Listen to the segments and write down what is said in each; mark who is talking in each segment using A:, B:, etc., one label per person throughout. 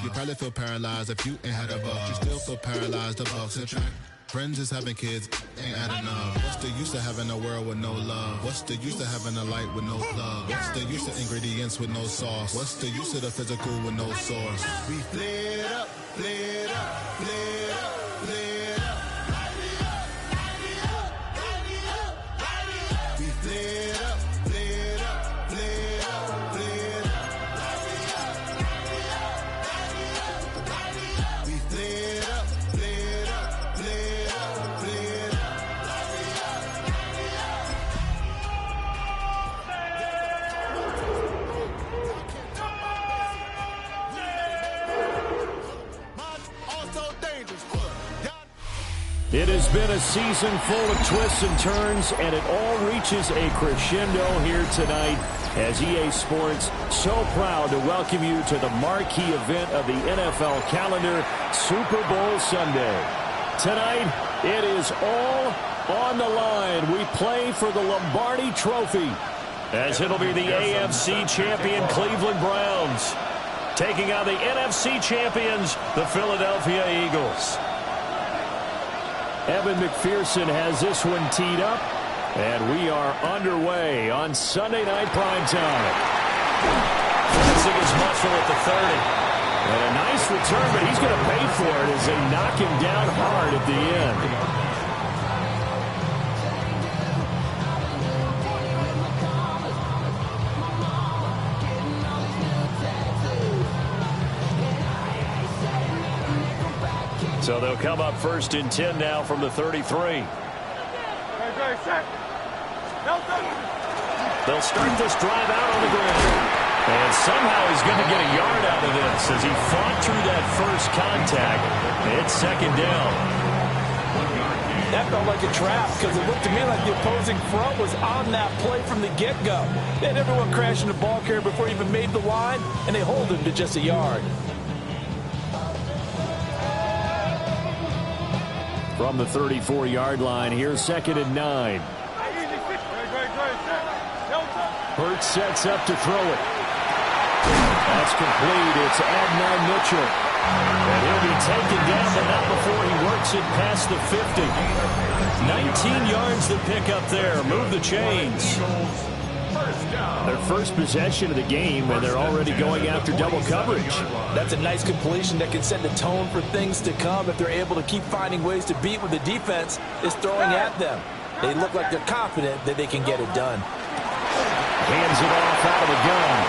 A: You probably feel paralyzed if you ain't had a buck. You still feel paralyzed, the bucks and track. Friends is having kids, ain't had enough. What's the use of having a world with no love? What's the use of having a light with no plug? What's the use of ingredients with no sauce? What's the use of the physical with no source? We flared up, flared up, flared up, flared up. We flared up, flared up, flared up, flared up. We flared up, flared up, flared up, flared up.
B: It has been a season full of twists and turns, and it all reaches a crescendo here tonight as EA Sports so proud to welcome you to the marquee event of the NFL calendar, Super Bowl Sunday. Tonight, it is all on the line. We play for the Lombardi Trophy, as it'll be the AFC champion Cleveland Browns taking on the NFC champions, the Philadelphia Eagles. Evan McPherson has this one teed up, and we are underway on Sunday Night Primetime.
C: Flexing his muscle at the 30.
B: And a nice return, but he's going to pay for it as they knock him down hard at the end. So they'll come up first and 10 now from the 33.
C: They'll start this drive out on the ground.
B: And somehow he's going to get a yard out of this as he fought through that first contact. It's second down.
D: That felt like a trap because it looked to me like the opposing front was on that play from the get-go. They had everyone crashing the ball carrier before he even made the line, and they hold him to just a yard.
B: From the 34-yard line, here's second and 9. Hurts sets up to throw it. That's complete. It's Adnan Mitchell. And he'll be taken down, but not before he works it past the 50. 19 yards to pick up there. Move the chains. Their first possession of the game, and they're already going after double coverage.
D: That's a nice completion that can set the tone for things to come if they're able to keep finding ways to beat what the defense is throwing at them. They look like they're confident that they can get it done.
B: Hands it off out of the gun.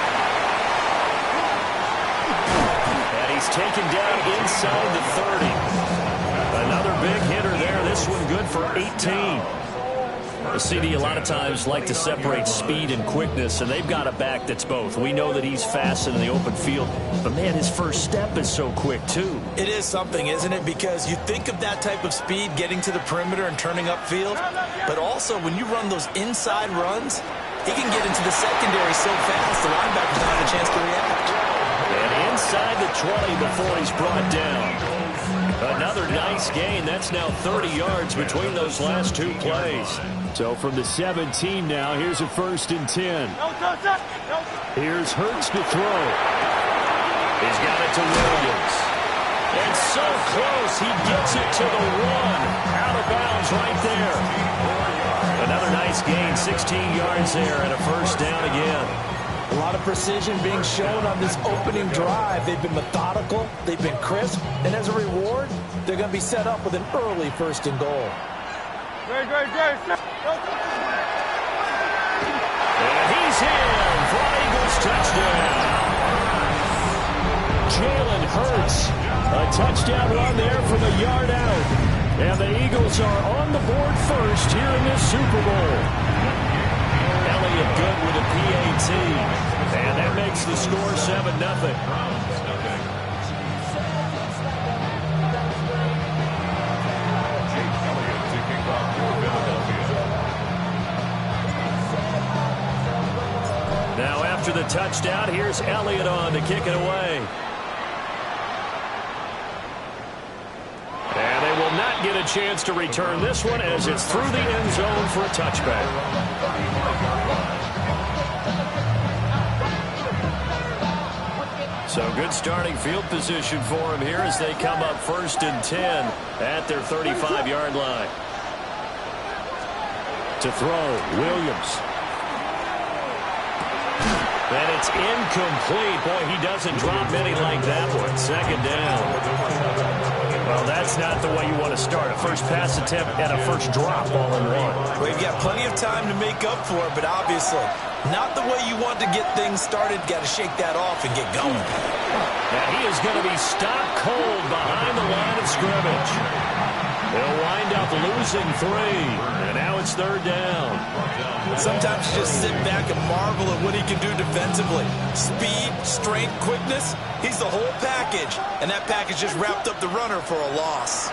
B: And he's taken down inside the 30. Another big hitter there. This one good for 18. The CD a lot of times like to separate speed and quickness, and they've got a back that's both. We know that he's fast in the open field, but, man, his first step is so quick, too.
D: It is something, isn't it? Because you think of that type of speed getting to the perimeter and turning upfield, but also when you run those inside runs, he can get into the secondary so fast the linebackers don't have a chance to react.
B: And inside the 20 before he's brought down. Another nice gain. That's now 30 yards between those last two plays. So from the 17 now, here's a first and 10. Here's Hurts to throw. He's got it to Williams. And so close, he gets it to the 1. Out of bounds right there. Another nice gain, 16 yards there, and a first down again.
D: A lot of precision being shown on this opening drive. They've been methodical, they've been crisp, and as a reward, they're going to be set up with an early first and goal.
C: Great.
B: And he's in for Eagles touchdown. Jalen Hurts, a touchdown run there from a yard out. And the Eagles are on the board first here in this Super Bowl. Elliott good with a PAT. And that makes the score 7-0. Now after the touchdown, here's Elliott on to kick it away. And they will not get a chance to return this one as it's through the end zone for a touchback. So good starting field position for him here as they come up 1st and 10 at their 35-yard line. To throw, Williams. And it's incomplete. Boy, he doesn't drop many like that one. 2nd down. Well, that's not the way you want to start. A first pass attempt and a first drop all in one.
D: Well, you've got plenty of time to make up for it, but obviously not the way you want to get things started. Got to shake that off and get going.
B: Now he is going to be stopped cold behind the line of scrimmage. They'll wind up losing 3, and now it's 3rd down.
D: Sometimes you just sit back and marvel at what he can do defensively. Speed, strength, quickness, he's the whole package, and that package just wrapped up the runner for a loss.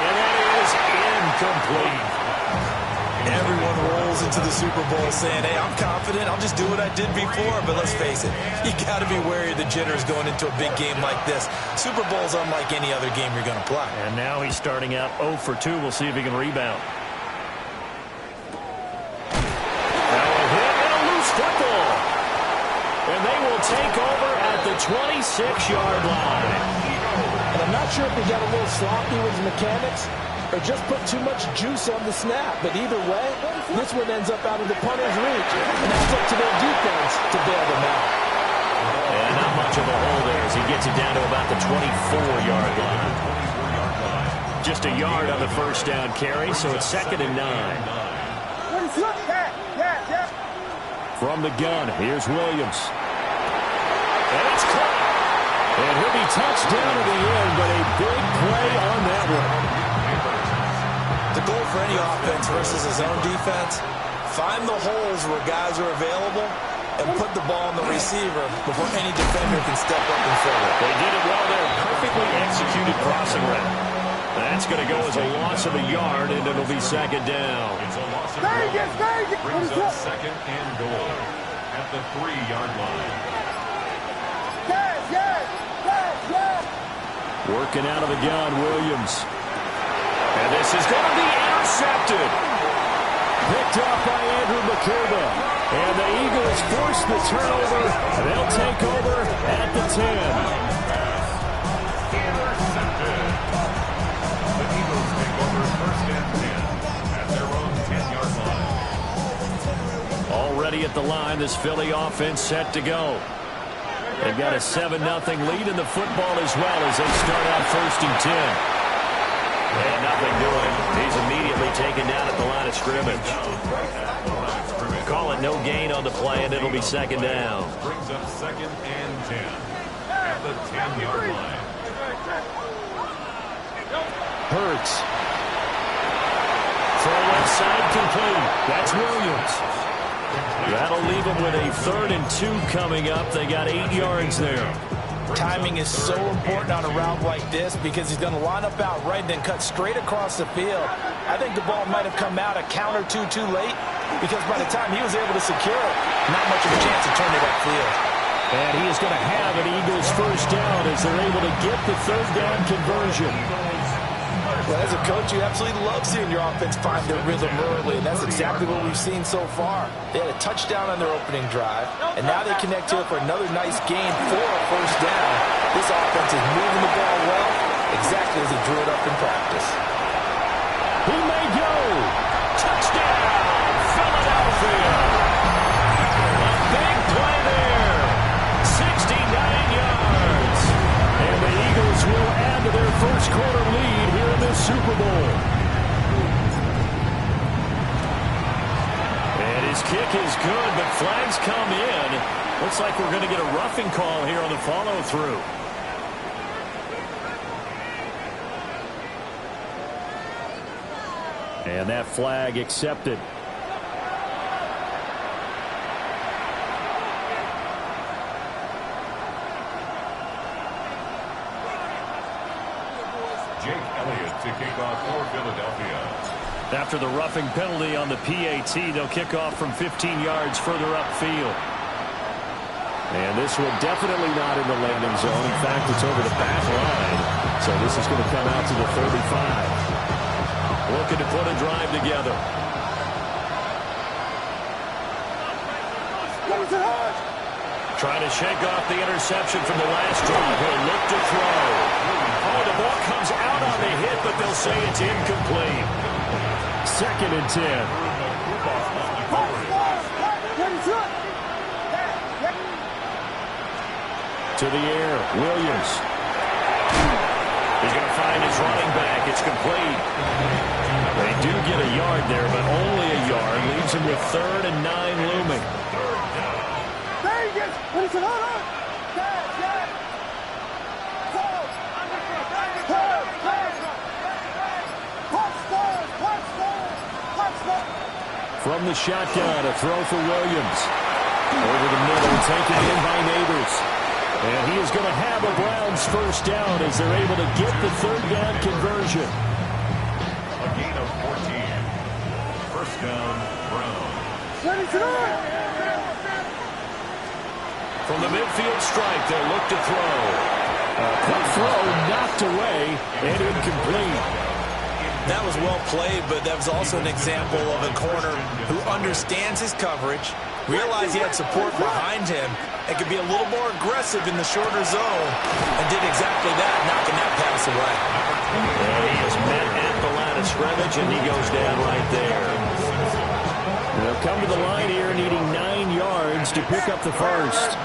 B: And that is incomplete.
D: Everyone rolls into the Super Bowl saying, hey, I'm confident, I'll just do what I did before. But let's face it, you got to be wary of the jitters going into a big game like this. Super Bowl's unlike any other game you're going to play.
B: And now he's starting out 0 for 2. We'll see if he can rebound. Now a hit and a loose football. And they will take over at the 26-yard line.
E: And I'm not sure if he got a little sloppy with his mechanics or just put too much juice on the snap. But either way, this one ends up out of the punter's reach. And now it's up to their defense to bail them out.
B: And not much of a hole there as he gets it down to about the 24-yard line. Just a yard on the first down carry, so it's 2nd and 9. From the gun, here's Williams. And it's caught. And he'll be touched down to the end, but a big play on that one.
D: The goal for any offense versus his own defense, find the holes where guys are available and put the ball on the receiver before any defender can step up and fill it.
B: They did it well there. Perfectly executed crossing route. That's going to go as a loss of a yard, and it'll be 2nd down.
C: It's a loss of a yard. Brings up 2nd and goal at the 3-yard line.
B: Working out of the gun, Williams. And this is going to be intercepted. Picked up by Andrew McCurva. And the Eagles force the turnover. They'll take over at the 10.
C: Intercepted. The Eagles take over 1st and 10 at their own 10-yard line.
B: Already at the line, this Philly offense set to go. They've got a 7-0 lead in the football as well as they start out 1st and 10. And nothing doing. He's immediately taken down at the line of scrimmage. Call it no gain on the play, and it'll be 2nd down.
C: Brings up 2nd and 10 at the 10-yard line.
B: Hurts. Throw left side complete. That's Williams. That'll leave them with a 3rd and 2 coming up. They got 8 yards there.
D: Timing is so important on a route like this because he's going to line up out right and then cut straight across the field. I think the ball might have come out a count or two too late because by the time he was able to secure it, not much of a chance to turn it upfield.
B: And he is going to have an Eagles first down as they're able to get the 3rd down conversion.
D: Well, as a coach, you absolutely love seeing your offense find their rhythm early, and that's exactly what we've seen so far. They had a touchdown on their opening drive, and now they connect here for another nice gain for a first down. This offense is moving the ball well, exactly as he drew it up in practice.
B: He may go. Touchdown, Philadelphia. A big play there. 69 yards. And the Eagles will add to their first quarter lead here in this Super Bowl. And his kick is good, but flags come in. Looks like we're going to get a roughing call here on the follow-through. And that flag accepted.
C: Jake Elliott to kick off for Philadelphia.
B: After the roughing penalty on the PAT, they'll kick off from 15 yards further upfield. And this one definitely not in the landing zone. In fact, it's over the back line. So this is going to come out to the 35. Looking to put a drive together. Trying to shake off the interception from the last drive. He'll look to throw. Oh, the ball comes out on the hit, but they'll say it's incomplete. 2nd and 10. To the air, Williams. He's going to find his running back. It's complete. They do get a yard there, but only a yard. Leaves him with 3rd and 9 looming. From the shotgun, a throw for Williams. Over the middle, taken in by Neighbors. And he is going to have a Browns first down as they're able to get the 3rd down conversion.
C: A gain of 14. First down, Browns.
B: From the midfield strike, they'll look to throw. A quick throw knocked away and incomplete.
D: That was well played, but that was also an example of a corner who understands his coverage, realized he had support behind him, and could be a little more aggressive in the shorter zone, and did exactly that, knocking that pass away.
B: And he is met at the line of scrimmage, and he goes down right there. They'll come to the line here needing 9 yards to pick up the first.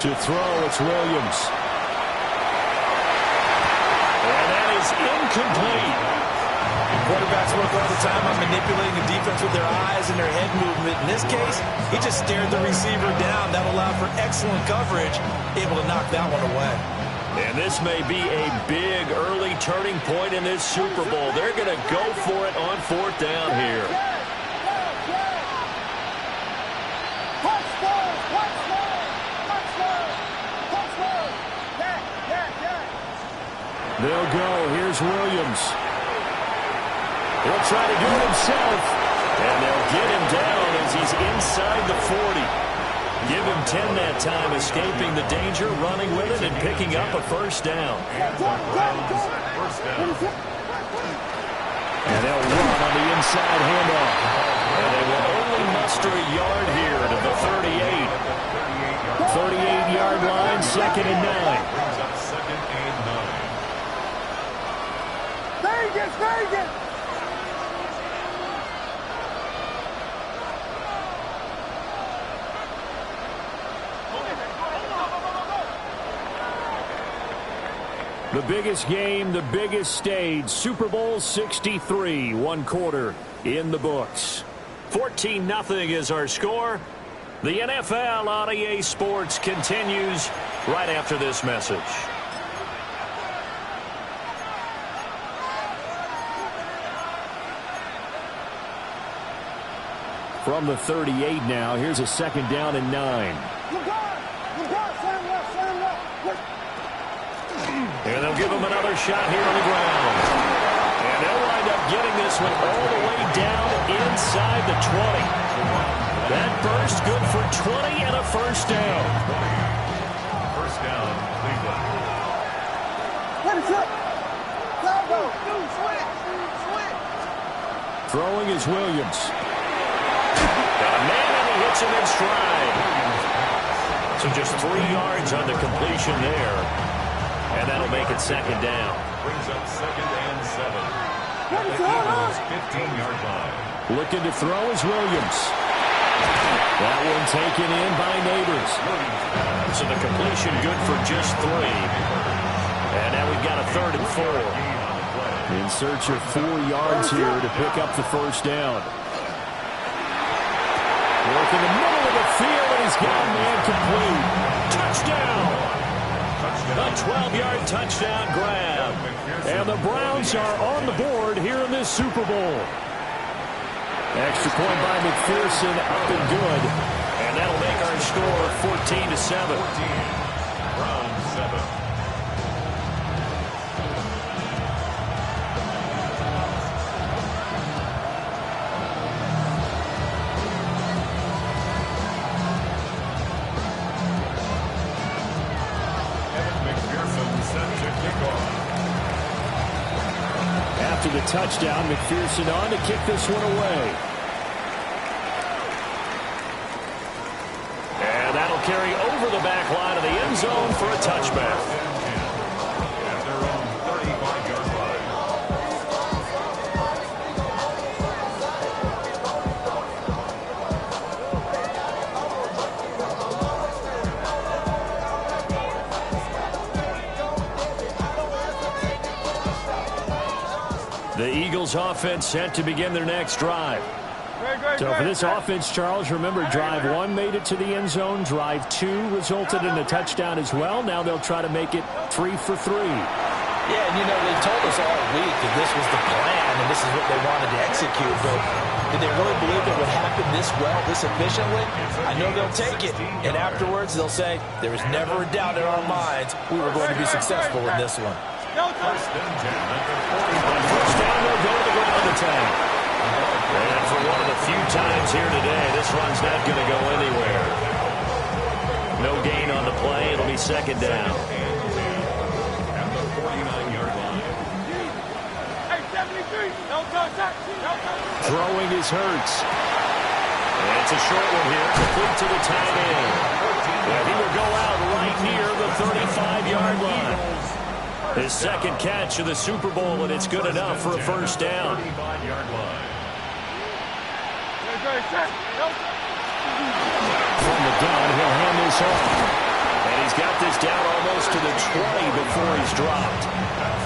B: To throw, it's Williams. And that is incomplete.
D: Quarterbacks work all the time on manipulating the defense with their eyes and their head movement. In this case, he just stared the receiver down. That allowed for excellent coverage, able to knock that one away.
B: And this may be a big early turning point in this Super Bowl. They're going to go for it on 4th down here. They'll go. Here's Williams. He'll try to do it himself. And they'll get him down as he's inside the 40. Give him 10 that time, escaping the danger, running with it, and picking up a first down. And they'll run on the inside handoff. And they will only muster a yard here to the 38. 38-yard line, 2nd and 9.
F: Vegas!
B: The biggest game, the biggest stage, Super Bowl 63, 1 quarter in the books. 14-0 is our score. The NFL on EA Sports continues right after this message. From the 38 now, here's a 2nd down and 9. And they'll give him another shot here on the ground. And they'll wind up getting this one all the way down inside the 20. That burst good for 20 and a first down.
C: First down, Cleveland.
B: Throwing is Williams. Got a man and he hits him in stride. So just 3 yards on the completion there. And that'll make it 2nd down.
C: Brings up 2nd and 7. At the Eagles' 15-yard line.
B: Looking to throw is Williams. That one taken in by Neighbors. So the completion good for just 3. And now we've got a 3rd and 4. In search of 4 yards here to pick up the first down. Work in the middle of the field, and he's got a man complete. Touchdown! A 12-yard touchdown grab. And the Browns are on the board here in this Super Bowl. Extra point by McPherson, up and good. And that'll make our score 14-7.
C: Browns 7.
B: After the touchdown, McPherson on to kick this one away. will carry over the back line of the end zone for a touchback.
C: At their own 35-yard line.
B: The Eagles offense set to begin their next drive. So for this offense, Charles, remember drive 1 made it to the end zone. Drive 2 resulted in a touchdown as well. Now they'll try to make it 3 for 3.
D: Yeah, and they told us all week that this was the plan and this is what they wanted to execute. But did they really believe it would happen this well, this efficiently? I know they'll take it. And afterwards they'll say, there was never a doubt in our minds we were going to be successful in this one.
C: First and 10 at the 40.
B: On first down, they'll go to the ground attack. And for one of the few times here today, this run's not going to go anywhere. No gain on the play. It'll be second down.
C: At the 49-yard line.
B: Throwing is Hurts. And it's a short one here, complete to the tight end. And he will go out right near the 35-yard line. His second catch of the Super Bowl, and it's good enough for a first down.
C: 35-yard line.
B: From the gun, he'll hand this off. And he's got this down almost to the 20 before he's dropped.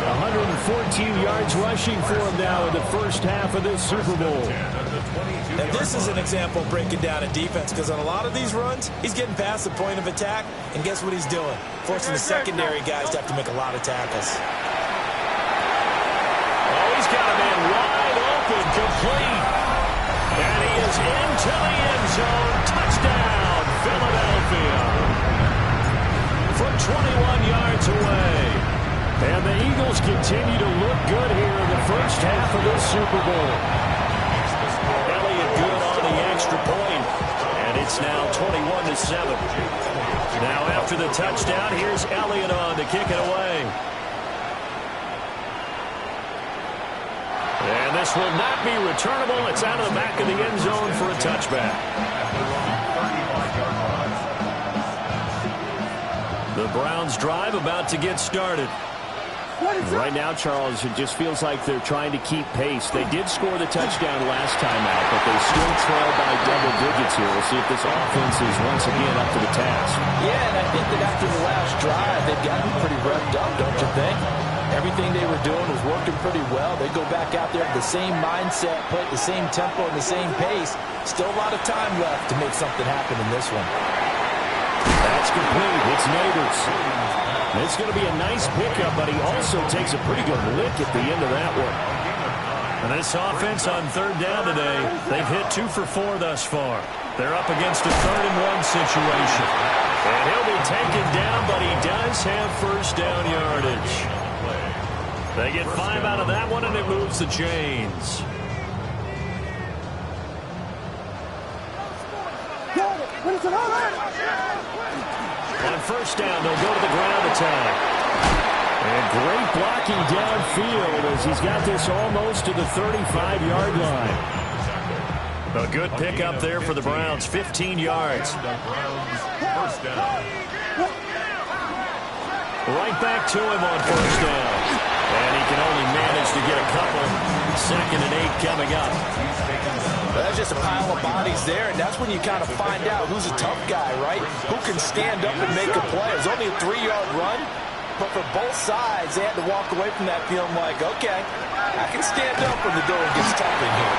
B: 114 yards rushing for him now in the first half of this Super Bowl.
D: And this is an example of breaking down a defense, because on a lot of these runs, he's getting past the point of attack, and guess what he's doing? Forcing the secondary guys to have to make a lot of tackles.
B: Oh, he's got a man wide open, complete. And he is into the end zone. Touchdown, Philadelphia. From 21 yards away. And the Eagles continue to look good here in the first half of this Super Bowl. Elliott good on the extra point. And it's now 21-7. Now after the touchdown, here's Elliott on to kick it away. And this will not be returnable. It's out of the back of the end zone for a touchback. The Browns drive about to get started. Right now, Charles, it just feels like they're trying to keep pace. They did score the touchdown last time out, but they still trail by double digits here. We'll see if this offense is once again up to the task.
D: Yeah, and I think that after the last drive, they've gotten pretty revved up, don't you think? Everything they were doing was working pretty well. They go back out there with the same mindset, play at the same tempo and the same pace. Still a lot of time left to make something happen in this one.
B: That's complete. It's Neighbors. It's going to be a nice pickup, but he also takes a pretty good lick at the end of that one. And this offense on third down today, they've hit 2 for 4 thus far. They're up against a 3rd-and-1 situation. And he'll be taken down, but he does have first down yardage. They get 5 out of that one, and it moves the chains. On first down, they'll go to the ground attack. And great blocking downfield as he's got this almost to the 35-yard line. A good pickup there for the Browns, 15 yards.
C: First down.
B: Right back to him on first down. And he can only manage to get a couple. 2nd and 8 coming up.
D: That's just a pile of bodies there, and that's when you kind of find out who's a tough guy, right? Who can stand up and make a play. It was only a 3-yard run, but for both sides, they had to walk away from that feeling like, okay, I can stand up when the going gets tough in here.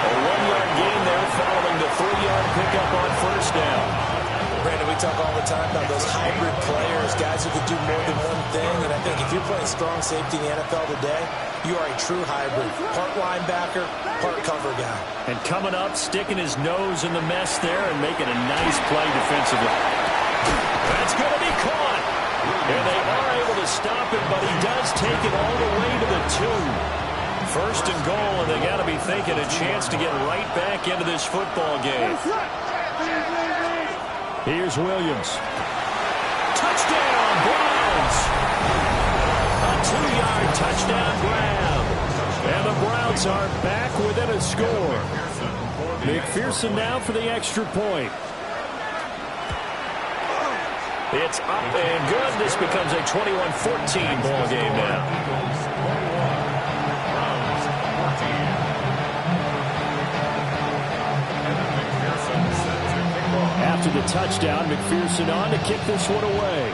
B: A 1-yard gain there following the 3-yard pickup on first down.
D: Brandon, we talk all the time about those hybrid players, guys who can do more than one thing, and I think if you're playing strong safety in the NFL today, you are a true hybrid. Part linebacker, part cover guy.
B: And coming up, sticking his nose in the mess there and making a nice play defensively. That's going to be caught. And they are able to stop it, but he does take it all the way to the 2. First and goal, and they got to be thinking a chance to get right back into this football game. Here's Williams. Touchdown, Browns! A 2-yard touchdown grab. And the Browns are back within a score. McPherson now for the extra point. It's up and good. This becomes a 21-14 ball game now. After the touchdown, McPherson on to kick this one away.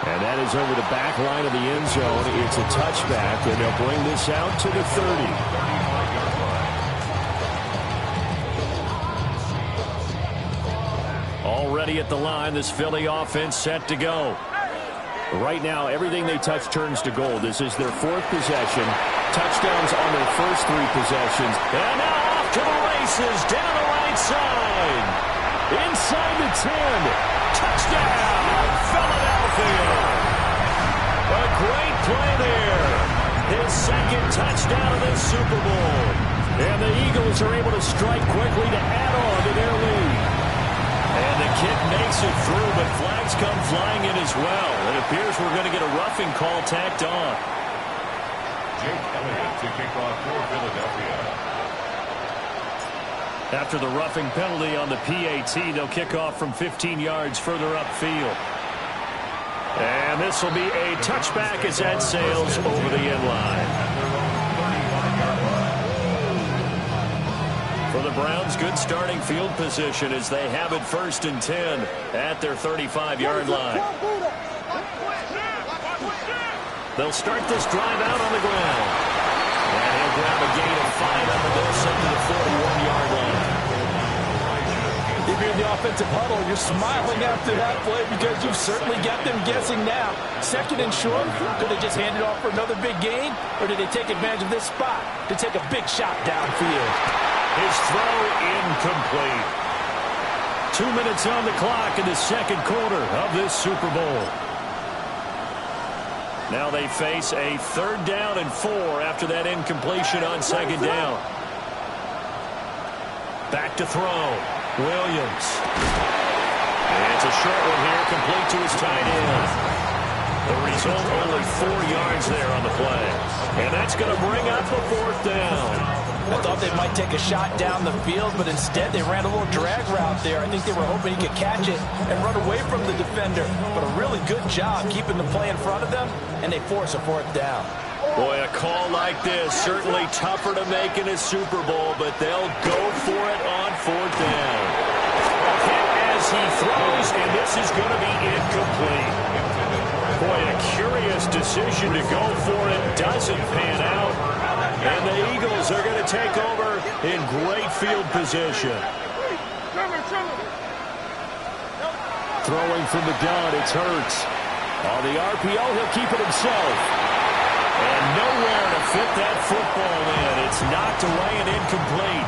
B: And that is over the back line of the end zone. It's a touchback, and they'll bring this out to the 30. Already at the line, this Philly offense set to go. Right now, everything they touch turns to gold. This is their fourth possession. Touchdowns on their first three possessions. And now off to the races, down the right side. Inside the 10. Touchdown, Philadelphia. A great play there. His second touchdown of this Super Bowl. And the Eagles are able to strike quickly to add on to their lead. And the kick makes it through, but flags come flying in as well. It appears we're going to get a roughing call tacked on.
C: Jake Elliott to kick off for Philadelphia.
B: After the roughing penalty on the PAT, they'll kick off from 15 yards further upfield. And this will be a touchback as that sails over the end line. For the Browns, good starting field position as they have it 1st and 10 at their 35-yard line. They'll start this drive out on the ground. And he'll grab a gain of 5 on the dose up to the 41-yard line.
E: If you're in the offensive huddle, you're smiling after that play because you've certainly got them guessing now. 2nd and short, could they just hand it off for another big gain? Or did they take advantage of this spot to take a big shot downfield?
B: His throw incomplete. 2 minutes on the clock in the second quarter of this Super Bowl. Now they face a 3rd down and 4 after that incompletion on 2nd down. Back to throw. Williams. And it's a short one here, complete to his tight end. The result, only 4 yards there on the play. And that's going to bring up a 4th down.
E: I thought they might take a shot down the field, but instead they ran a little drag route there. I think they were hoping he could catch it and run away from the defender. But a really good job keeping the play in front of them, and they force a 4th down.
B: Boy, a call like this, certainly tougher to make in a Super Bowl, but they'll go for it on 4th down. Hit as he throws, and this is going to be incomplete. Boy, a curious decision to go for it. Doesn't pan out. And the Eagles are going to take over in great field position. Throwing from the gun, it's Hurts. On the RPO, he'll keep it himself. And nowhere to fit that football in. It's knocked away and incomplete.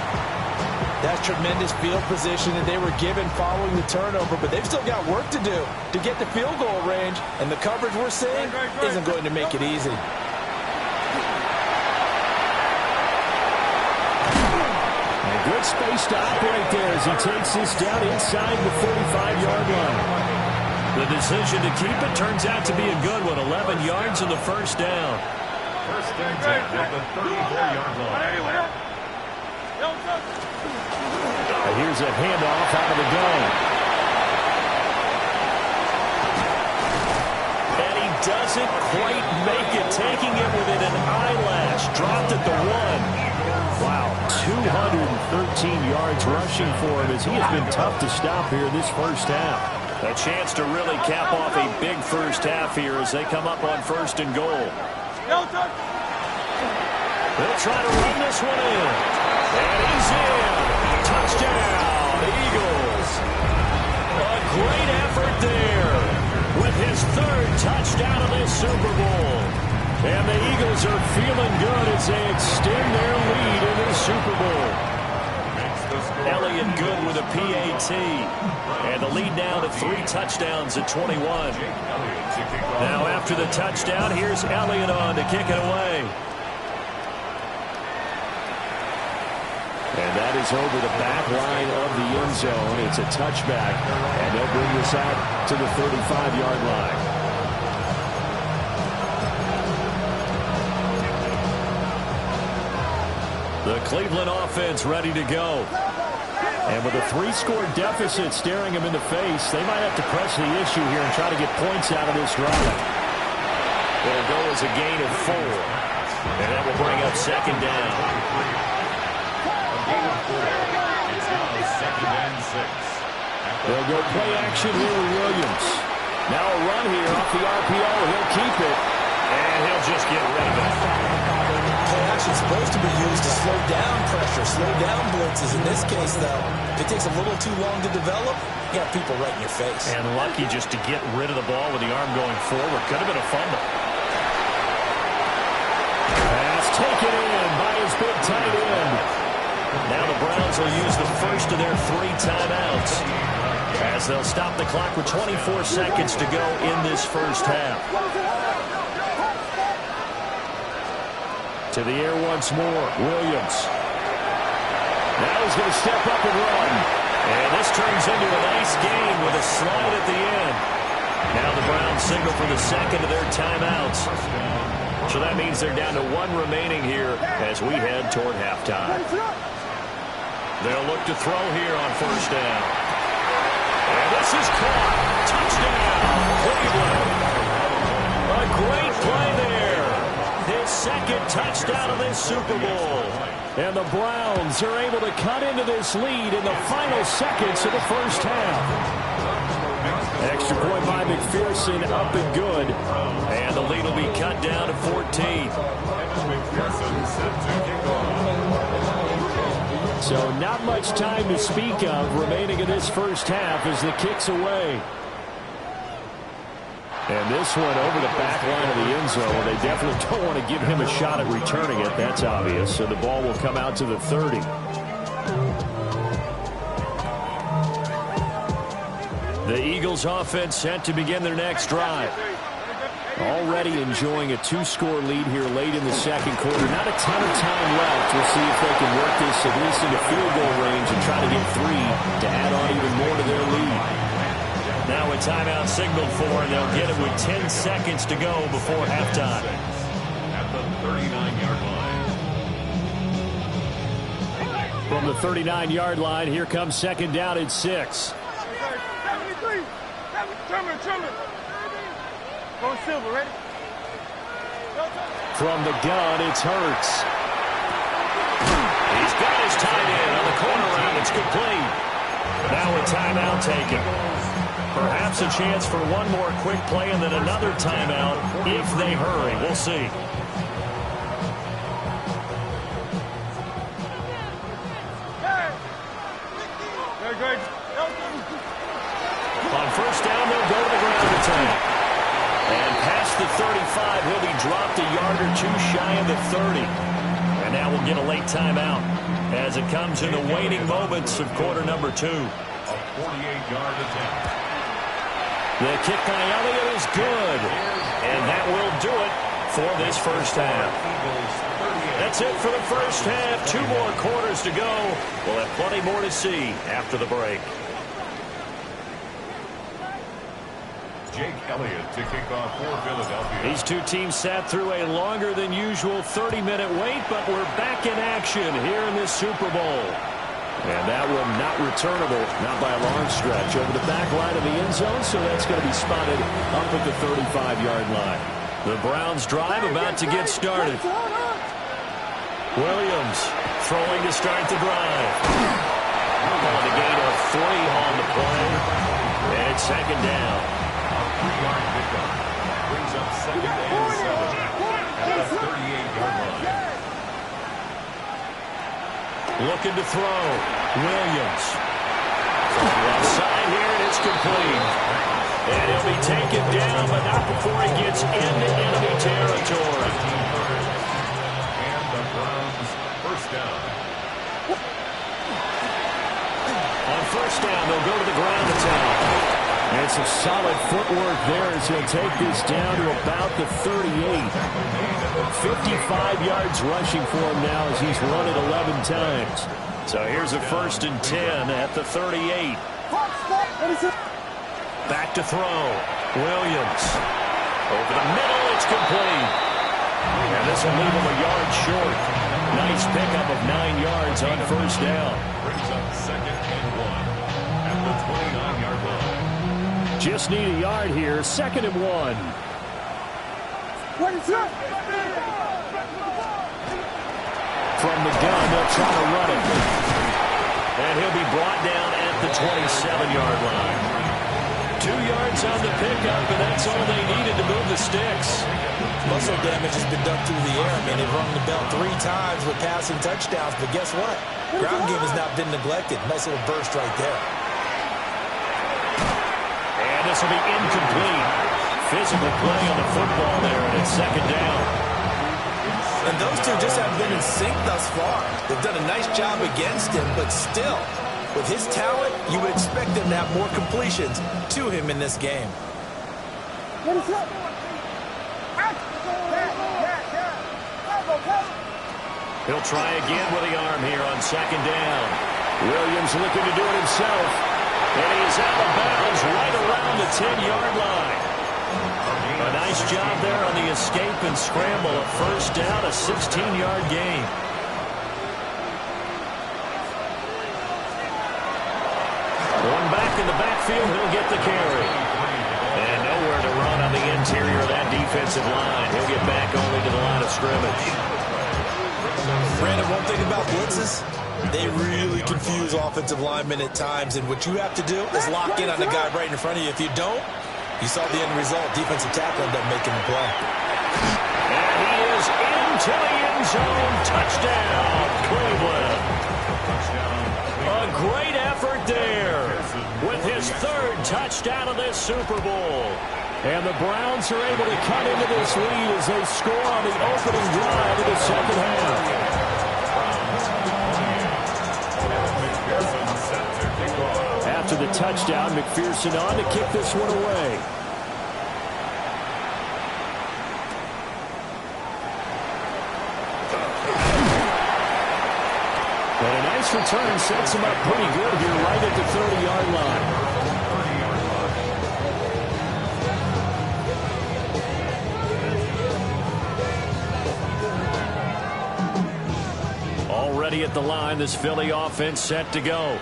E: That's tremendous field position that they were given following the turnover, but they've still got work to do to get the field goal range, and the coverage we're seeing isn't going to make it easy.
B: Good space to operate there as he takes this down inside the 35-yard line. The decision to keep it turns out to be a good one. 11 yards in the 1st down.
C: 1st and 10 at the 34-yard line.
B: Here's a handoff out of the gun. And he doesn't quite make it, taking it within an eyelash. Dropped at the 1. Wow, 213 yards rushing for him as he has been tough to stop here this 1st half. A chance to really cap off a big 1st half here as they come up on 1st and goal. They'll try to run this one in. And he's in. Touchdown, Eagles. A great effort there with his 3rd touchdown of this Super Bowl. And the Eagles are feeling good as they extend their lead in the Super Bowl. Elliott good with a PAT. And the lead now to 3 touchdowns at 21. Now after the touchdown, here's Elliott on to kick it away. And that is over the back line of the end zone. It's a touchback. And they'll bring this out to the 35-yard line. The Cleveland offense ready to go. And with a 3-score deficit staring him in the face, they might have to press the issue here and try to get points out of this drive.
F: It'll go as a gain of 4. And that will bring up second down.
C: It's now second and 6.
B: They'll go play action here with Williams. Now a run here off the RPO. He'll keep it.
F: And he'll just get rid of it.
D: Play action is supposed to be used to slow down pressure, slow down blitzes. In this case, though, if it takes a little too long to develop, you have people right in your face.
F: And lucky just to get rid of the ball with the arm going forward. Could have been a fumble.
B: Pass taken in by his big tight end.
F: Now the Browns will use the first of their 3 timeouts as they'll stop the clock with 24 seconds to go in this first half.
B: To the air once more, Williams. Now he's going to step up and run.
F: And this turns into a nice game with a slide at the end. Now the Browns signal for the second of their timeouts. So that means they're down to 1 remaining here as we head toward halftime. They'll look to throw here on first down. And this is caught. Touchdown, Cleveland. A great play there. His second touchdown of this Super Bowl.
B: And the Browns are able to cut into this lead in the final seconds of the first half. Extra point by McPherson, up and good.
F: And the lead will be cut down to 14.
B: So not much time to speak of remaining in this first half as the kick's away. And this one over the back line of the end zone. They definitely don't want to give him a shot at returning it. That's obvious. So the ball will come out to the 30.
F: The Eagles offense set to begin their next drive.
B: Already enjoying a 2-score lead here late in the second quarter. Not a ton of time left. We'll see if they can work this at least into field goal range and try to get 3 to add on even more to their lead.
F: Now a timeout signaled for, and they'll get it with 10 seconds to go before halftime.
C: At the 39-yard line.
B: From the 39-yard line, here comes second down at 6. From the gun, it's Hurts.
F: He's got his tight end on the corner route. It's complete. Now a timeout taken. Perhaps a chance for one more quick play and then another timeout if they hurry. We'll see. On first down, they'll go to the ground attack. And past the 35, he'll be dropped a yard or 2 shy of the 30. And now we'll get a late timeout as it comes in the waning moments of quarter number 2.
C: A 48-yard attempt.
B: The kick by Elliott is good.
F: And that will do it for this first half. That's it for the first half. 2 more quarters to go. We'll have plenty more to see after the break.
C: Jake Elliott to kick off for Philadelphia.
F: These two teams sat through a longer than usual 30-minute wait, but we're back in action here in this Super Bowl.
B: And that one not returnable, not by a long stretch, over the back line of the end zone, so that's going to be spotted up at the 35-yard line.
F: The Browns drive about to get started. Williams throwing to start the drive. On a gain of 3 on the play. And it's second down.
C: 3-yard pickup. Brings up second and 7 at the 38-yard line.
F: Looking to throw. Williams. Left side here, and it's complete. And he'll be taken down, but not before he gets into enemy territory.
C: And the Browns first down.
F: On first down, they'll go to the ground attack.
B: And some solid footwork there as he'll take this down to about the 38. 55 yards rushing for him now as he's run it 11 times.
F: So here's a 1st and 10 at the 38. Back to throw. Williams. Over the middle, it's complete. And this will leave him a yard short. Nice pickup of 9 yards on first down.
C: Brings up second and
B: Just need a yard here. 2nd and 1. From the gun, they'll try to run it. And he'll be brought down at the 27-yard line. 2 yards on the pickup, and that's all they needed to move the sticks.
D: Muscle damage has been done through the air. I mean, they've rung the bell 3 times with passing touchdowns, but guess what? Ground game has not been neglected. Nice little burst right there.
B: And this will be incomplete. Physical play on the football there, and it's 2nd down.
D: And those two just haven't been in sync thus far. They've done a nice job against him, but still, with his talent, you would expect them to have more completions to him in this game.
B: He'll try again with the arm here on 2nd down. Williams looking to do it himself. And he's out of bounds right around the 10-yard line. A nice job there on the escape and scramble. A 1st down, a 16-yard gain. One back in the backfield, he'll get the carry. And nowhere to run on the interior of that defensive line. He'll get back only to the line of scrimmage.
D: Brandon, one thing about blitzes, they really confuse offensive linemen at times, and what you have to do is lock in on the guy right in front of you. If you don't, you saw the end result. Defensive tackle ended up making the play.
B: And he is into the end zone. Touchdown, Cleveland. A great effort there with his 3rd touchdown of this Super Bowl. And the Browns are able to cut into this lead as they score on the opening drive of the 2nd half. After the touchdown, McPherson on to kick this one away. And a nice return sets him up pretty good here right at the 30-yard line. Already at the line, this Philly offense set to go.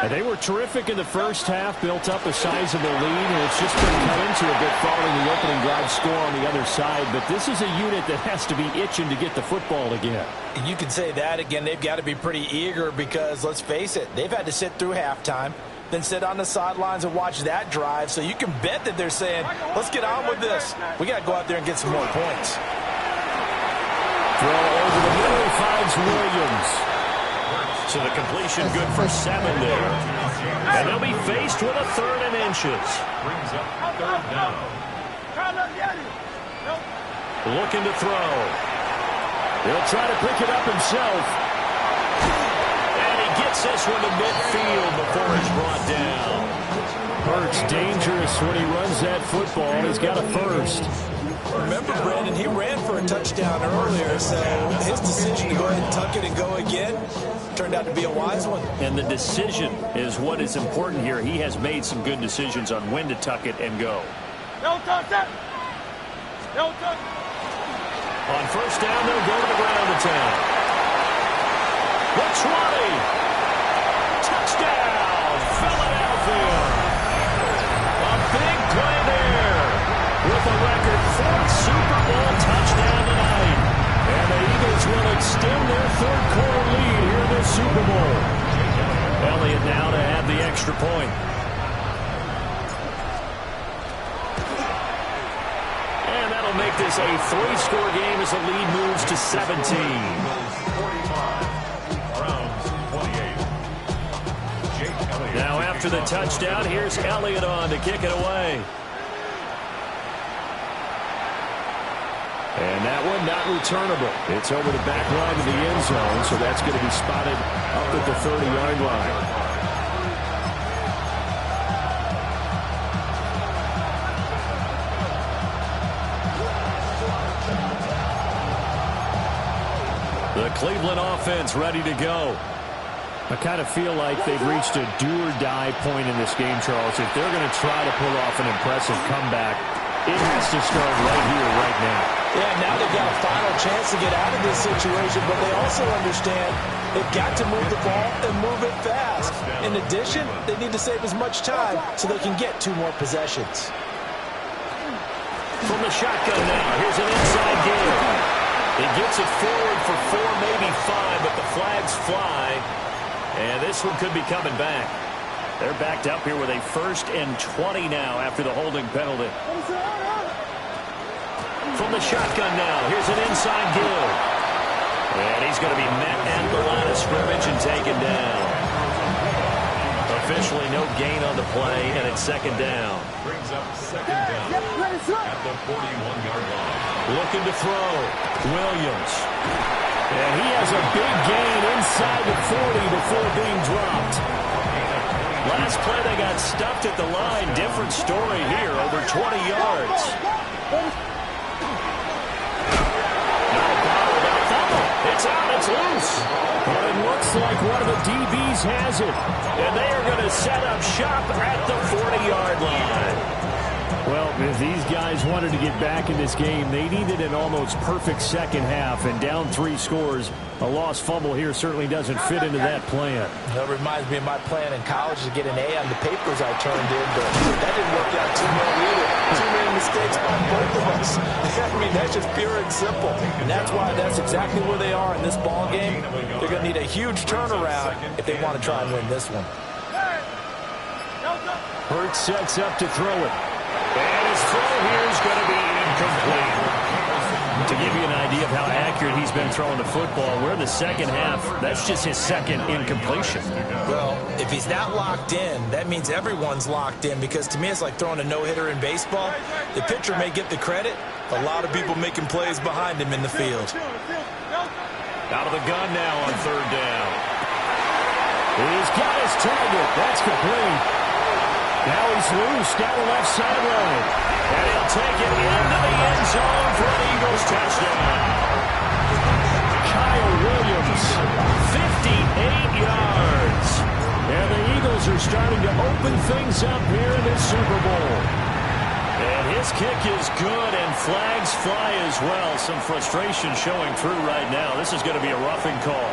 B: And they were terrific in the first half, built up a sizable lead, and it's just been cut into a bit following the opening drive score on the other side. But this is a unit that has to be itching to get the football again.
D: You can say that again. They've got to be pretty eager because, let's face it, they've had to sit through halftime, then sit on the sidelines and watch that drive. So you can bet that they're saying, let's get on with this. We got to go out there and get some more points.
B: Throw over the middle, he finds Williams. So the completion good for 7 there. And they'll be faced with a 3rd and inches.
C: Brings up 3rd down.
B: Looking to throw. He'll try to pick it up himself. And he gets this one to midfield before he's brought down. Hurts dangerous when he runs that football. He's got a 1st.
D: Remember, Brandon, he ran for a touchdown earlier, so his decision to go ahead and tuck it and go again turned out to be a wise one.
B: And the decision is what is important here. He has made some good decisions on when to tuck it and go.
G: Don't touch that! Don't touch!
B: On 1st down, they'll go to the ground attack. The 20. Touchdown, Philadelphia. A big play there with a record 4th Super Bowl touchdown tonight. And the Eagles will extend their 3rd quarter lead here in this Super Bowl. Elliott now to have the extra point. And that'll make this a 3-score game as the lead moves to 17.
C: 45. Browns 28.
B: Now after the touchdown, here's Elliott on to kick it away. And that one not returnable. It's over the back line of the end zone, so that's going to be spotted up at the 30-yard line. The Cleveland offense ready to go. I kind of feel like they've reached a do-or-die point in this game, Charles. If they're going to try to pull off an impressive comeback, it has to start right here, right now.
D: Yeah, now they've got a final chance to get out of this situation, but they also understand they've got to move the ball and move it fast.
E: In addition, they need to save as much time so they can get 2 more possessions.
F: From the shotgun now, here's an inside give. He gets it forward for 4, maybe 5, but the flags fly. And this one could be coming back. They're backed up here with a 1st and 20 now after the holding penalty. From the shotgun now, here's an inside give. And he's going to be met at the line of scrimmage and taken down. Officially no gain on the play, and it's 2nd down.
C: Brings up 2nd down at the 41-yard line.
F: Looking to throw. Williams. And he has a big gain inside the 40 before being dropped. Last play they got stuffed at the line. Different story here, over 20 yards. It's out, it's loose. But it looks like one of the DBs has it. And they are going to set up shop at the 40-yard line.
B: Well, if these guys wanted to get back in this game, they needed an almost perfect second half. And down 3 scores, a lost fumble here certainly doesn't fit into that plan.
E: That reminds me of my plan in college to get an A on the papers I turned in, but that didn't work out too well either. Too many mistakes by both of us. I mean, that's just pure and simple. And that's why that's exactly where they are in this ball game. They're going to need a huge turnaround if they want to try and win this one.
B: Hurts sets up to throw it.
F: And his throw here is going to be incomplete. To give you an idea of how accurate he's been throwing the football, we're in the second half. That's just his 2nd incompletion.
D: Well, if he's not locked in, that means everyone's locked in, because to me it's like throwing a no-hitter in baseball. The pitcher may get the credit, a lot of people making plays behind him in the field.
F: Out of the gun now on 3rd down.
B: He's got his target. That's complete. Now he's loose down the left sideline.
F: And he'll take it into the end zone for an Eagles touchdown.
B: Kyle Williams,
F: 58 yards.
B: And the Eagles are starting to open things up here in this Super Bowl.
F: And his kick is good, and flags fly as well. Some frustration showing through right now. This is going to be a roughing call.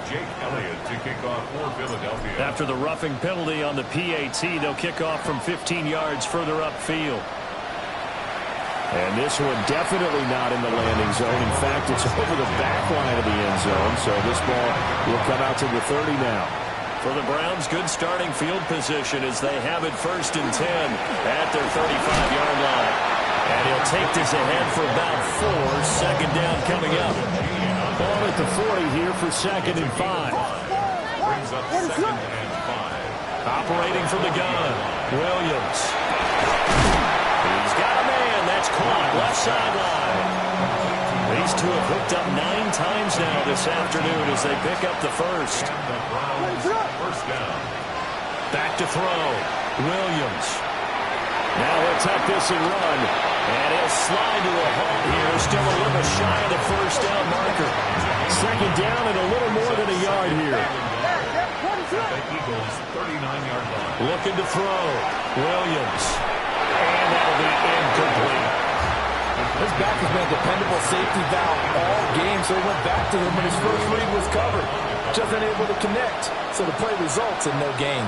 C: Jake Elliott to kick off for Philadelphia.
F: After the roughing penalty on the PAT, they'll kick off from 15 yards further upfield.
B: And this one definitely not in the landing zone. In fact, it's over the back line of the end zone. So this ball will come out to the 30 now.
F: For the Browns, good starting field position as they have it 1st and 10 at their 35-yard line. And he'll take this ahead for about 4. 2nd down coming up.
B: Ball at the 40 here for 2nd and 5.
C: Brings up 2nd and 5.
F: Operating from the gun, Williams. He's got a man. That's caught. Left sideline. These two have hooked up 9 times now this afternoon as they pick up the 1st.
C: And the Browns 1st down.
F: Back to throw. Williams. Now he'll tuck this and run. And he'll slide to a halt here. Still a little shy of the 1st down marker.
B: 2nd down and a little more than a yard here.
C: The Eagles 39-yard line.
F: Looking to throw. Williams. And that'll be incomplete.
E: This back has been a dependable safety valve all game, so he went back to him when his first read was covered. Just unable to connect, so the play results in no gain.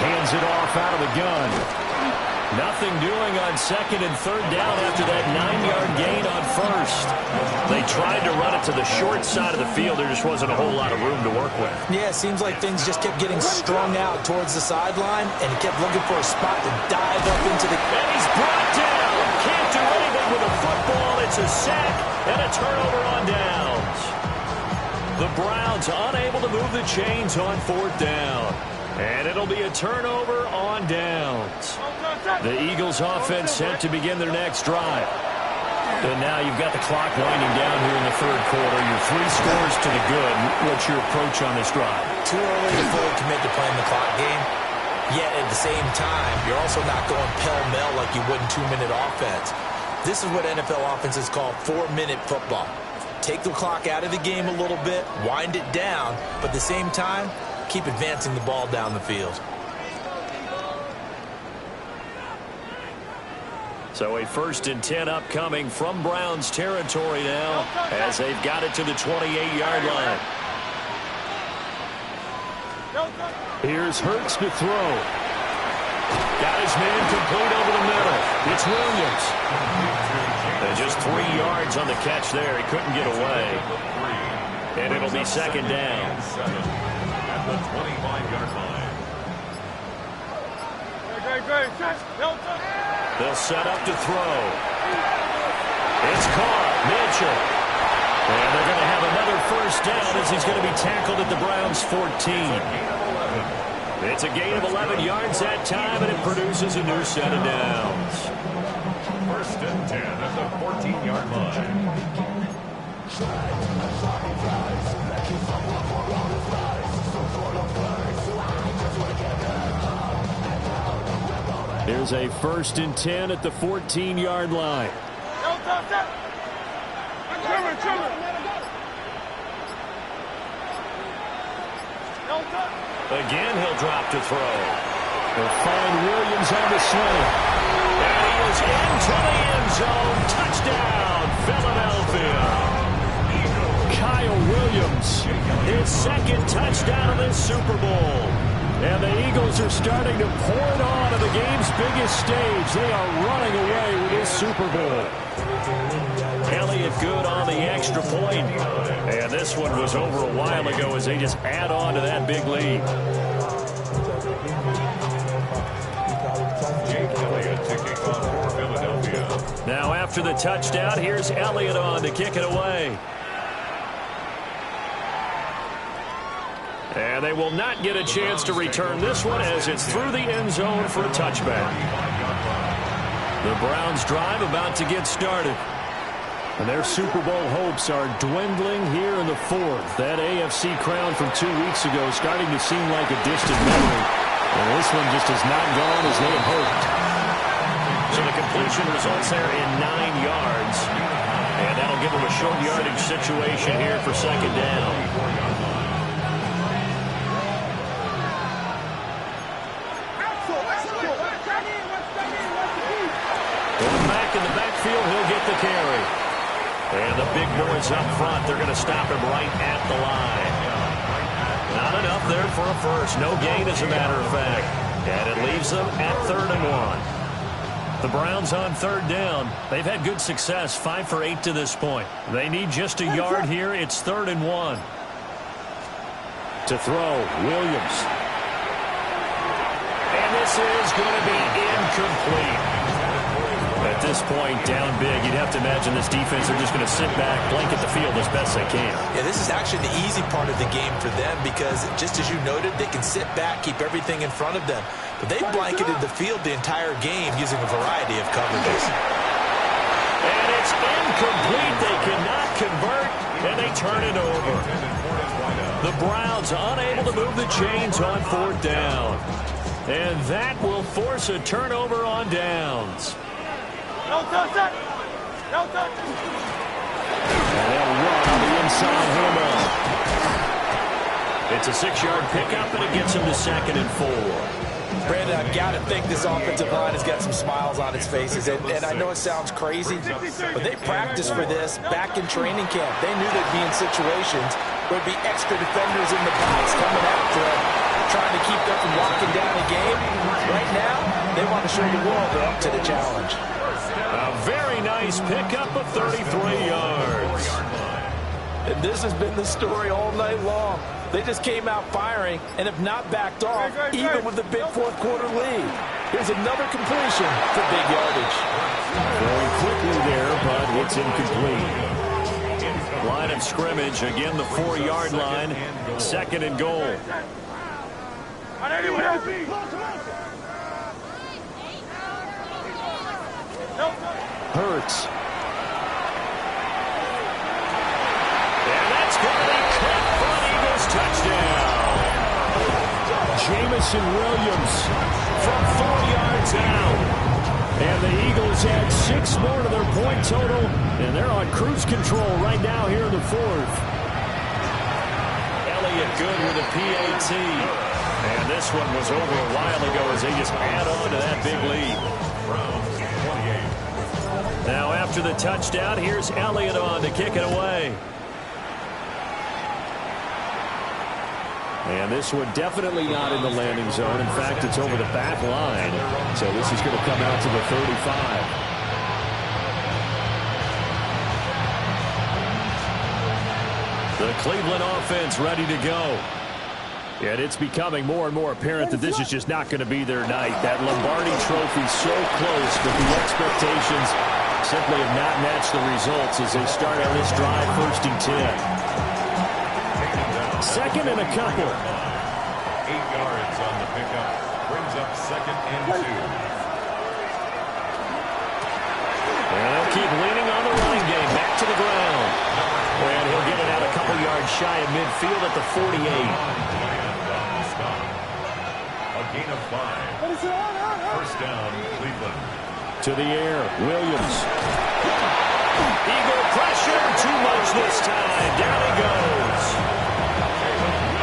B: Hands it off out of the gun.
F: Nothing doing on 2nd and 3rd down after that 9-yard gain on 1st. They tried to run it to the short side of the field. There just wasn't a whole lot of room to work with.
D: Yeah, it seems like things just kept getting strung out towards the sideline, and he kept looking for a spot to dive up into the...
F: And he's brought down. Can't do anything with a football. It's a sack and a turnover on downs. The Browns unable to move the chains on 4th down. And it'll be a turnover on downs. The Eagles offense set to begin their next drive. And now you've got the clock winding down here in the 3rd quarter. You're 3 scores to the good. What's your approach on this drive?
D: Too early to fully commit to playing the clock game. Yet at the same time, you're also not going pell-mell like you would in 2-minute offense. This is what NFL offenses call 4-minute football. Take the clock out of the game a little bit, wind it down, but at the same time, keep advancing the ball down the field.
F: So a 1st and 10 upcoming from Browns territory now as they've got it to the 28-yard line.
B: Here's Hurts to throw.
F: Got his man complete over the middle. It's Williams. And just 3 yards on the catch there. He couldn't get away. And it'll be 2nd down.
C: At the 25-yard line.
F: They'll set up to throw. It's caught. Mitchell. And they're going to have another 1st down as he's going to be tackled at the Browns' 14. It's a gain of 11 yards that time, and it produces a new set of downs.
C: 1st and 10 at the 14-yard line.
B: Here's a 1st and 10 at the 14-yard line.
F: Again, he'll drop to throw.
B: They'll find Williams on the slant.
F: And he is into the end zone. Touchdown, Philadelphia.
B: Kyle Williams.
F: His 2nd touchdown of this Super Bowl. And the Eagles are starting to pour it on at the game's biggest stage. They are running away with this Super Bowl. Elliott good on the extra point. And this one was over a while ago as they just add on to that big lead.
C: Jake Elliott to kick off for Philadelphia.
F: Now after the touchdown, here's Elliott on to kick it away. And they will not get a chance to return this one as it's through the end zone for a touchback. The Browns drive about to get started.
B: And their Super Bowl hopes are dwindling here in the 4th. That AFC crown from 2 weeks ago is starting to seem like a distant memory. And this one just has not gone as they had hoped.
F: So the completion results there in 9 yards. And that'll give them a short yardage situation here for 2nd down. Back in the backfield, he'll get the carry. And the big boys up front, they're going to stop him right at the line. Not enough there for a 1st. No gain, as a matter of fact. And it leaves them at 3rd and 1. The Browns on 3rd down. They've had good success, 5 for 8 to this point. They need just a yard here. It's 3rd and 1.
B: To throw, Williams.
F: And this is going to be incomplete. At this point, down big, you'd have to imagine this defense are just going to sit back, blanket the field as best they can.
D: Yeah, this is actually the easy part of the game for them because, just as you noted, they can sit back, keep everything in front of them. But they've blanketed the field the entire game using a variety of coverages.
F: And it's incomplete. They cannot convert, and they turn it over. The Browns unable to move the chains on 4th down. And that will force a turnover on downs.
G: No touch that. No touch.
B: And they'll run on the inside handoff.
F: It's a 6-yard pickup, and it gets him to 2nd and 4.
E: Brandon, I've got to think this offensive line has got some smiles on its faces. And I know it sounds crazy, but they practiced for this back in training camp. They knew they'd be in situations where there'd be extra defenders in the box coming after them, trying to keep them from locking down a game. Right now, they want to show the world they're up to the challenge.
F: A very nice pickup of 33 yards.
E: And this has been the story all night long. They just came out firing and have not backed off, even with the big 4th quarter lead. Here's another completion for big yardage.
B: Very quickly there, but it's incomplete.
F: Line of scrimmage, again the 4-yard line, 2nd and goal.
B: Hurts.
F: And that's going to be caught for an Eagles touchdown.
B: Jamison Williams
F: From 4 yards out.
B: And the Eagles add 6 more to their point total, and they're on cruise control right now here in the 4th.
F: Elliott good with a PAT. And this one was over a while ago as they just add on to that big lead.
C: Browns 28,
F: Now after the touchdown, here's Elliott on to kick it away.
B: And this one definitely not in the landing zone. In fact, it's over the back line. So this is going to come out to the 35.
F: The Cleveland offense ready to go.
B: And it's becoming more and more apparent that this is just not going to be their night. That Lombardi trophy so close, but the expectations simply have not matched the results as they start on this drive, 1st and 10. Second and a couple.
C: 8 yards on the pickup. Brings up 2nd and 2.
F: And they'll keep leaning on the running game. Back to the ground. And he'll get it out a couple yards shy of midfield at the 48.
C: A gain of 5. 1st down, Cleveland.
B: To the air, Williams.
F: Eagle pressure, too much this time. Down he goes.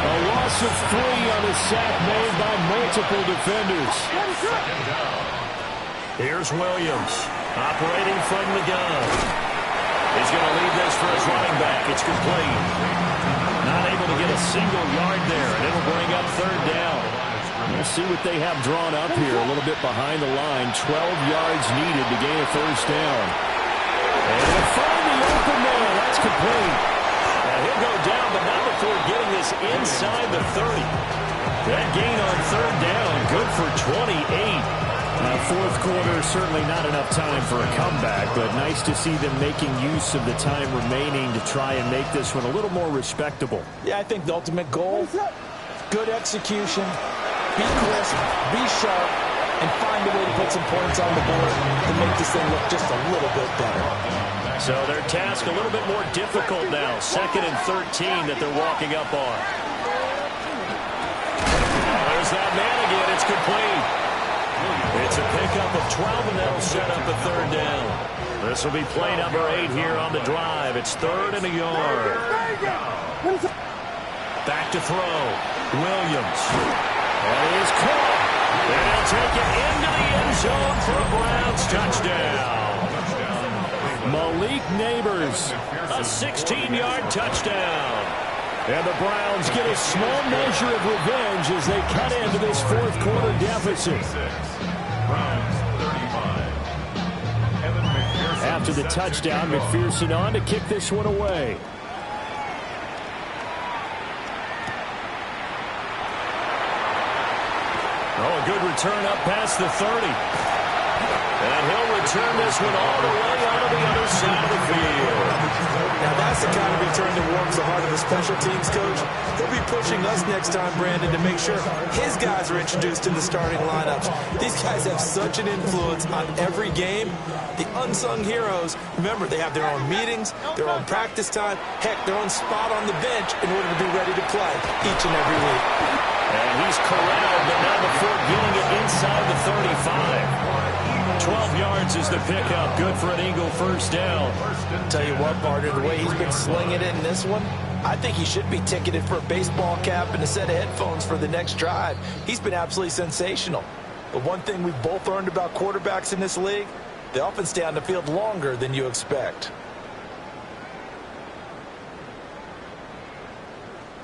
B: A loss of 3 on a sack made by multiple defenders.
F: Here's Williams, operating from the gun. He's going to leave this for his running back. It's complete. Not able to get a single yard there, and it'll bring up 3rd down.
B: Let's see what they have drawn up here. A little bit behind the line. 12 yards needed to gain a 1st down. And he'll find the open man. That's complete.
F: And he'll go down, but not before getting this inside the 30. That gain on 3rd down, good for 28.
B: 4th quarter, certainly not enough time for a comeback, but nice to see them making use of the time remaining to try and make this one a little more respectable.
E: Yeah, I think the ultimate goal, good execution, be crisp, be sharp, and find a way to put some points on the board to make this thing look just a little bit better.
F: So their task a little bit more difficult now. 2nd and 13 that they're walking up on. There's that man again. It's complete. It's a pickup of 12, and that'll set up a 3rd down. This will be play number 8 here on the drive. It's 3rd and a yard. Back to throw. Williams. And he is caught. And he'll take it into the end zone for a Browns touchdown.
B: Malik Neighbors.
F: A 16-yard touchdown.
B: And the Browns get a small measure of revenge as they cut into this 4th quarter deficit. After the touchdown, McPherson on to kick this one away.
F: Oh, a good return up past the 30. And he'll return this one all the way out of the other side of the field.
D: Now that's the kind of return that warms the heart of a special teams coach. He'll be pushing us next time, Brandon, to make sure his guys are introduced in the starting lineups. These guys have such an influence on every game. The unsung heroes, remember, they have their own meetings, their own practice time, heck, their own spot on the bench in order to be ready to play each and every week.
F: And he's corralled, but not before getting it inside the 35. 12 yards is the pickup. Good for an Eagle 1st down.
D: Tell you what, partner, the way he's been slinging it in this one, I think he should be ticketed for a baseball cap and a set of headphones for the next drive. He's been absolutely sensational. But one thing we've both learned about quarterbacks in this league, they often stay on the field longer than you expect.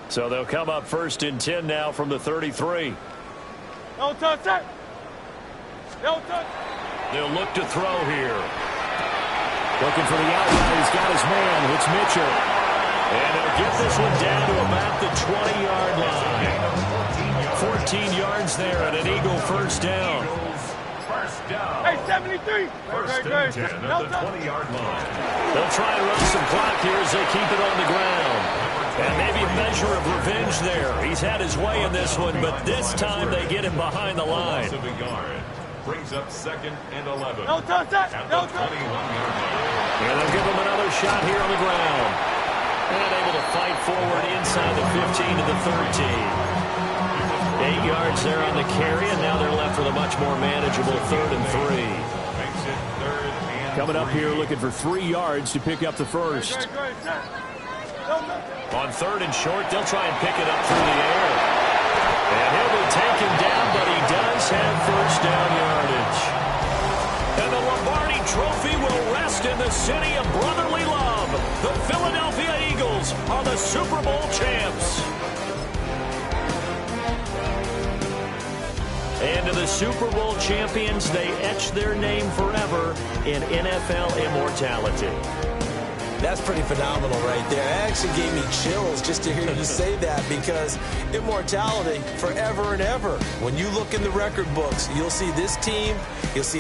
F: So they'll come up 1st and 10 now from the 33.
G: No touch that. No touch.
F: They'll look to throw here.
B: Looking for the outlet. He's got his man. It's Mitchell.
F: And he'll get this one down to about the 20-yard line. 14 yards there and an Eagle 1st down.
G: Hey, 73.
C: 1st and 10 at the 20-yard line.
F: They'll try and run some clock here as they keep it on the ground. And maybe a measure of revenge there. He's had his way in this one, but this time they get him behind the line.
C: Brings up 2nd and 11.
G: No touch that. No touch.
C: 21-yard line.
F: And they'll give him another shot here on the ground. And able to fight forward inside the 15 to the 13. 8 yards there on the carry, and now they're left with a much more manageable 3rd and 3.
C: Makes it 3rd and
B: Coming up here looking for 3 yards to pick up the 1st.
F: On 3rd and short, they'll try and pick it up through the air. And he'll be taken down, but he does have 1st down yardage. And the Lombardi
B: trophy will rest in the city of brotherly love. The Philadelphia Eagles are the Super Bowl champs. And to the Super Bowl champions, they etch their name forever in NFL immortality.
D: That's pretty phenomenal right there. It actually gave me chills just to hear you say that, because immortality forever and ever. When you look in the record books, you'll see this team, you'll see